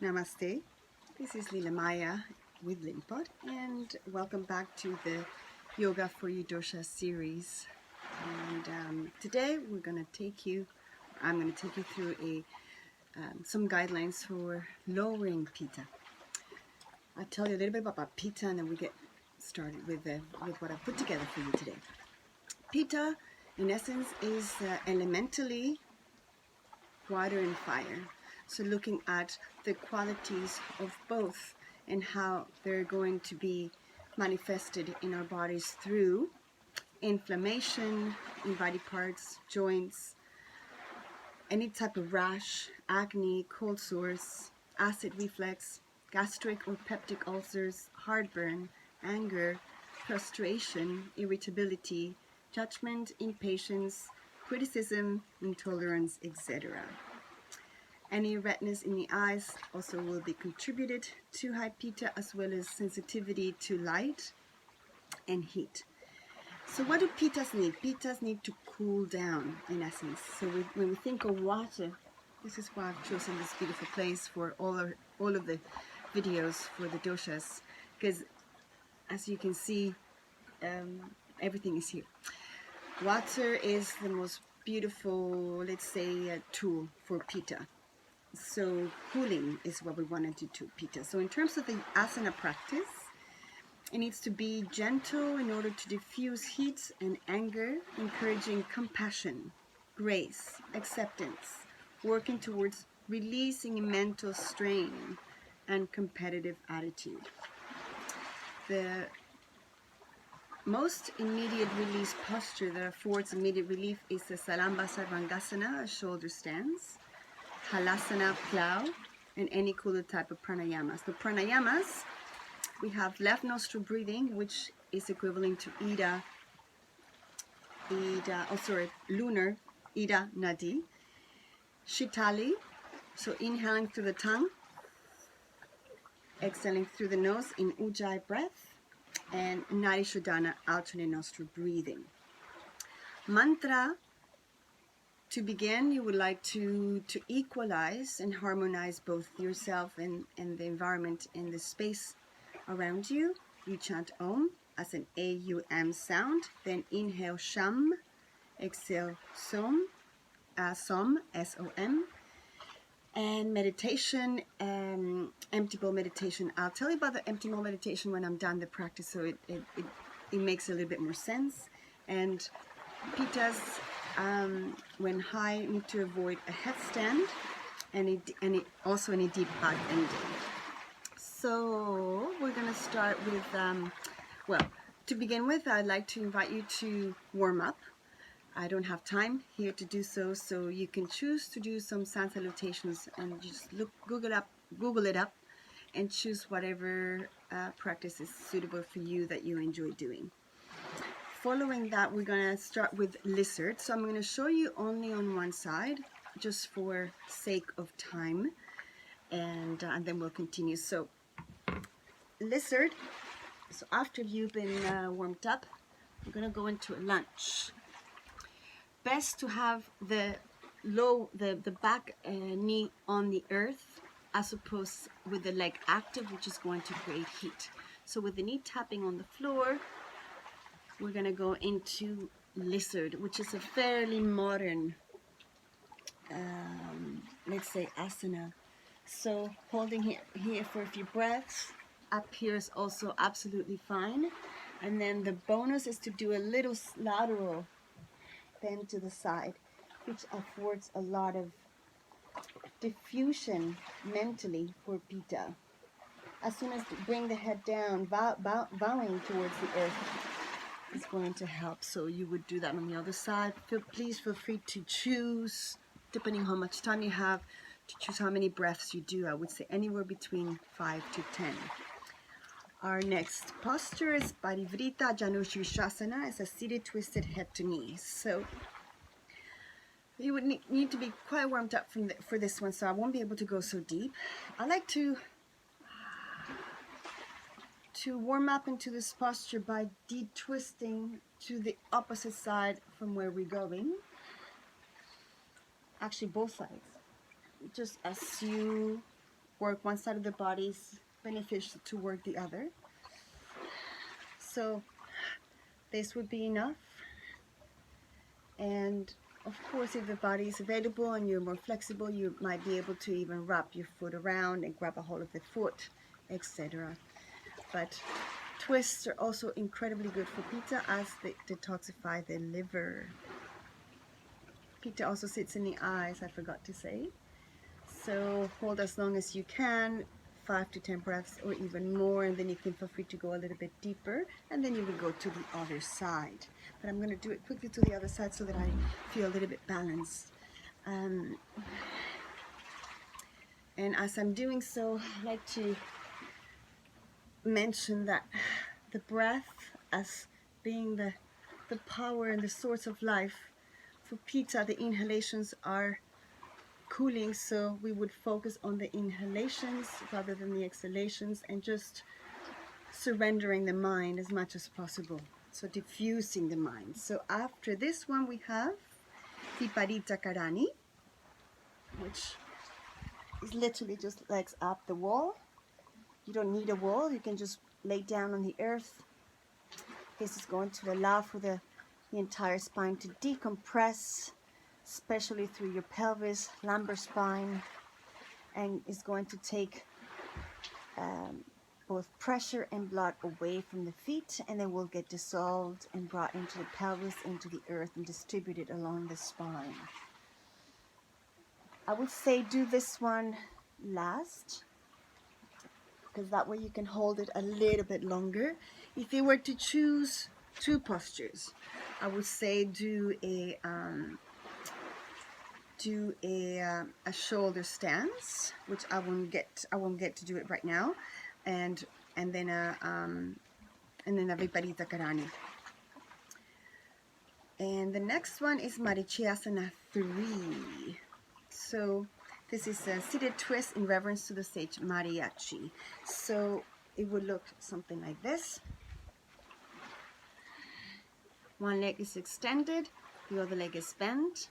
Namaste, this is Lila Maya with Limpod, and welcome back to the Yoga for You Dosha series. And today I'm going to take you through some guidelines for lowering Pitta. I'll tell you a little bit about Pitta, and then we get started with what I put together for you today. Pitta, in essence, is elementally water and fire. So looking at the qualities of both and how they're going to be manifested in our bodies through inflammation in body parts, joints, any type of rash, acne, cold sores, acid reflux, gastric or peptic ulcers, heartburn, anger, frustration, irritability, judgment, impatience, criticism, intolerance, etc. Any redness in the eyes also will be contributed to high Pitta, as well as sensitivity to light and heat. So what do Pittas need? Pittas need to cool down, in essence. So when we think of water, this is why I've chosen this beautiful place for all of the videos for the doshas, because as you can see, everything is here. Water is the most beautiful, let's say, tool for Pitta. So cooling is what we want to do to Pitta. So in terms of the asana practice, it needs to be gentle in order to diffuse heat and anger, encouraging compassion, grace, acceptance, working towards releasing mental strain and competitive attitude. The most immediate release posture that affords immediate relief is the Salamba Sarvangasana, a shoulder stance, Halasana, plow, and any cooler type of pranayamas. The pranayamas, we have left nostril breathing, which is equivalent to lunar Ida Nadi, Shitali, so inhaling through the tongue, exhaling through the nose in Ujjayi breath, and Nadi Shodhana, alternate nostril breathing. Mantra. To begin, you would like to equalize and harmonize both yourself and the environment and the space around you. You chant Om as an A-U-M sound, then inhale Sham, exhale Som, Som, S-O-M, and meditation, empty bowl meditation. I'll tell you about the empty bowl meditation when I'm done the practice, so it makes a little bit more sense. And Pittas, when high, need to avoid a headstand and also any deep back bending. So we're going to start with, to begin with, I'd like to invite you to warm up. I don't have time here to do so, so you can choose to do some sun salutations and just Google it up, and choose whatever practice is suitable for you that you enjoy doing. Following that, we're going to start with lizard. So I'm going to show you only on one side, just for sake of time, and then we'll continue. So lizard. So after you've been warmed up, we're going to go into a lunge. Best to have the back knee on the earth, as opposed with the leg active, which is going to create heat. So with the knee tapping on the floor, we're going to go into lizard, which is a fairly modern, let's say, asana. So holding here for a few breaths. Up here is also absolutely fine. And then the bonus is to do a little lateral bend to the side, which affords a lot of diffusion mentally for Pitta. As soon as you bring the head down, bowing towards the earth is going to help. So you would do that on the other side. Please feel free to choose, depending how much time you have, to choose how many breaths you do. I would say anywhere between 5 to 10. Our next posture is Parivrita Janushirshasana. It's a seated twisted head to knee. So you would need to be quite warmed up for this one, so I won't be able to go so deep. I like to warm up into this posture by de-twisting to the opposite side from where we're going. Actually, both sides. Just as you work one side of the body is beneficial to work the other. So this would be enough. And of course, if the body is available and you're more flexible, you might be able to even wrap your foot around and grab a hold of the foot, etc. But twists are also incredibly good for Pitta as they detoxify the liver. Pitta also sits in the eyes, I forgot to say. So hold as long as you can, 5 to 10 breaths or even more, and then you can feel free to go a little bit deeper, and then you will go to the other side. But I'm going to do it quickly to the other side so that I feel a little bit balanced. And as I'm doing so, I like to mention that the breath as being the power and the source of life. For Pitta, the inhalations are cooling, so we would focus on the inhalations rather than the exhalations, and just surrendering the mind as much as possible. So diffusing the mind. So after this one we have Viparita Karani, which is literally just legs up the wall. You don't need a wall, you can just lay down on the earth. This is going to allow for the entire spine to decompress, especially through your pelvis, lumbar spine, and is going to take both pressure and blood away from the feet, and they will get dissolved and brought into the pelvis, into the earth, and distributed along the spine. I would say do this one last, because that way you can hold it a little bit longer. If you were to choose two postures, I would say do a shoulder stance, which I won't get to do it right now, and then a Viparita Karani. And the next one is Marichiyasana 3. So this is a seated twist in reverence to the sage mariachi. So it would look something like this. One leg is extended, the other leg is bent.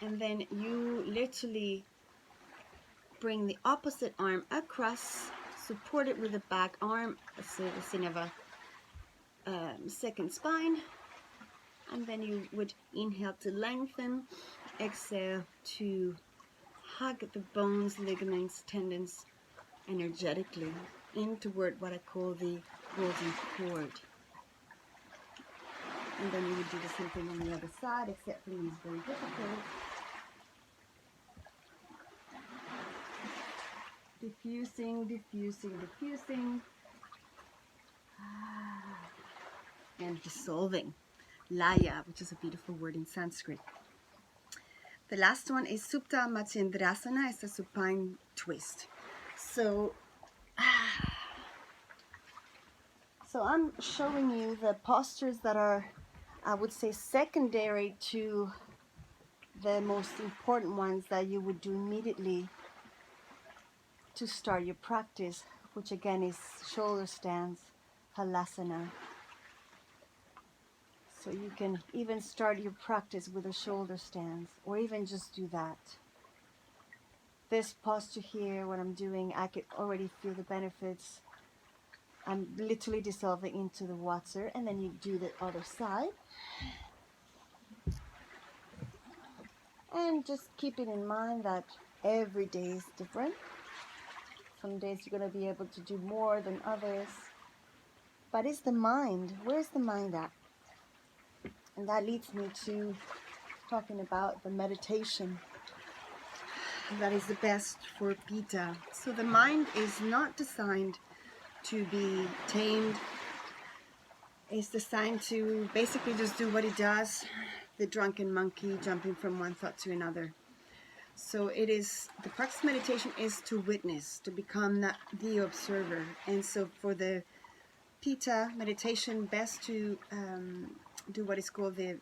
And then you literally bring the opposite arm across, support it with the back arm, so the scene of a second spine. And then you would inhale to lengthen, exhale to hug the bones, ligaments, tendons energetically in toward what I call the golden cord. And then you would do the same thing on the other side, except for me it's very difficult. Diffusing, diffusing, diffusing, and dissolving. Laya, which is a beautiful word in Sanskrit. The last one is Supta Matsyendrasana. It's a supine twist. So I'm showing you the postures that are, I would say, secondary to the most important ones that you would do immediately to start your practice, which again is shoulder stance, halasana. So you can even start your practice with a shoulder stance, or even just do that. This posture here, what I'm doing, I can already feel the benefits. I'm literally dissolving into the water, and then you do the other side. And just keep it in mind that every day is different. Some days you're going to be able to do more than others. But it's the mind. Where's the mind at? And that leads me to talking about the meditation that is the best for Pitta. So the mind is not designed to be tamed. It's designed to basically just do what it does, the drunken monkey jumping from one thought to another. So it is, the practice of meditation is to witness, to become the observer. And so for the Pitta meditation, best to do what is called the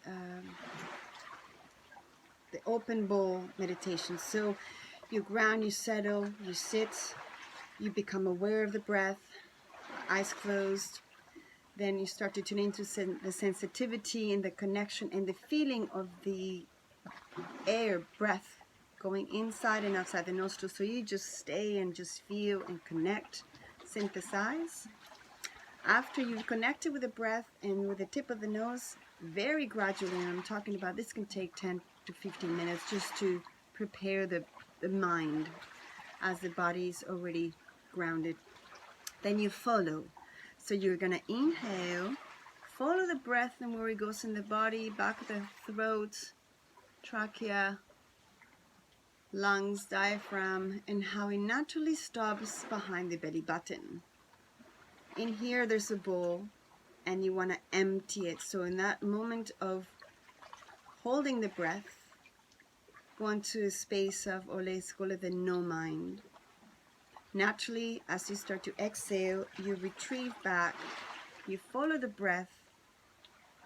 open bowl meditation. So you ground, you settle, you sit, you become aware of the breath, eyes closed. Then you start to tune into the sensitivity and the connection and the feeling of the air, breath going inside and outside the nostrils. So you just stay and just feel and connect, synthesize. After you've connected with the breath and with the tip of the nose, very gradually, and I'm talking about this can take 10 to 15 minutes just to prepare the mind as the body is already grounded. Then you follow. So you're going to inhale, follow the breath and where it goes in the body, back of the throat, trachea, lungs, diaphragm, and how it naturally stops behind the belly button. In here there's a bowl and you want to empty it. So in that moment of holding the breath, go into a space of, or let's call it the no mind. Naturally, as you start to exhale, you retrieve back, you follow the breath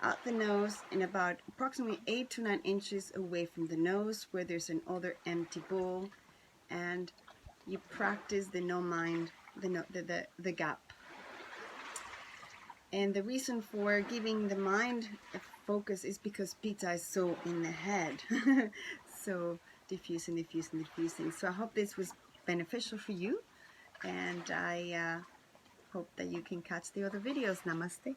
out the nose in about approximately 8 to 9 inches away from the nose where there's another empty bowl, and you practice the no mind, the gap. And the reason for giving the mind a focus is because Pitta is so in the head. So diffusing, diffusing, diffusing. So I hope this was beneficial for you, and I hope that you can catch the other videos. Namaste.